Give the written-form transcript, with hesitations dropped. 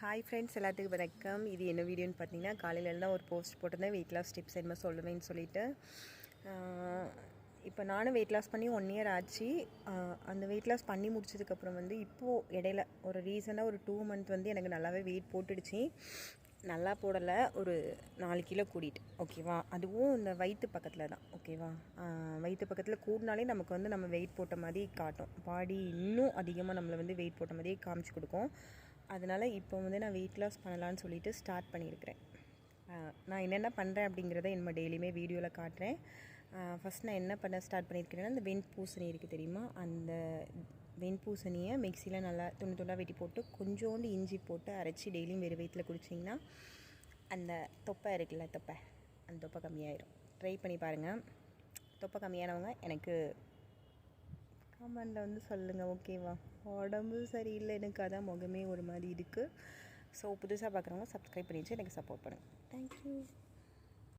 Hi friends, எல்லாத்துக்கும் வணக்கம். இது என்ன வீடியோன்னு பார்த்தீங்கன்னா, காலையில் தான் ஒரு போஸ்ட் போட்டிருந்தேன், வெயிட் லாஸ் டிப்ஸ் என்ன சொல்லுவேன்னு சொல்லிட்டு. இப்போ நானும் வெயிட் லாஸ் பண்ணி 1 இயர் ஆச்சு. அந்த வெயிட் லாஸ் பண்ணி முடிச்சதுக்கப்புறம் வந்து இப்போது இடையில ஒரு ரீசனாக ஒரு 2 மந்த் வந்து எனக்கு நல்லாவே வெயிட் போட்டுடுச்சு. நல்லா போடலை, ஒரு 4 கிலோ கூடிட்டு, ஓகேவா. அதுவும் இந்த வயிற்று பக்கத்தில் தான், ஓகேவா. வயிற்று பக்கத்தில் கூடினாலே நமக்கு வந்து நம்ம வெயிட் போட்ட மாதிரி காட்டும். பாடி இன்னும் அதிகமாக நம்மளை வந்து வெயிட் போட்ட மாதிரியே காமிச்சு கொடுக்கும். அதனால் இப்போ வந்து நான் வெயிட் லாஸ் பண்ணலான்னு சொல்லிட்டு ஸ்டார்ட் பண்ணியிருக்கிறேன். நான் என்னென்ன பண்ணுறேன் அப்படிங்கிறத நம்ம டெய்லியுமே வீடியோவில் காட்டுறேன். ஃபஸ்ட் நான் என்ன பண்ண ஸ்டார்ட் பண்ணியிருக்கிறேன்னா, அந்த வெண்பூசணி இருக்குது தெரியுமா, அந்த வெண்பூசணியை மிக்சியில் நல்லா துண்டு துண்டாக வெட்டி போட்டு கொஞ்சோண்டு இஞ்சி போட்டு அரைச்சி டெய்லியும் வெறும் வயிற்றில் குடிச்சிங்கன்னா அந்த தொப்பை இருக்குல்ல, அந்த தொப்பை கம்மியாயிடும். ட்ரை பண்ணி பாருங்கள். தொப்பை கம்மியானவங்க எனக்கு கமெண்டில் வந்து சொல்லுங்கள், ஓகேவா. உடம்பு சரியில்லை எனக்கு, அதான் முகமே ஒரு மாதிரி இருக்குது. ஸோ புதுசாக பார்க்குறவங்க சப்ஸ்கிரைப் பண்ணி வச்சு எனக்கு சப்போர்ட் பண்ணுங்கள். தேங்க்யூ.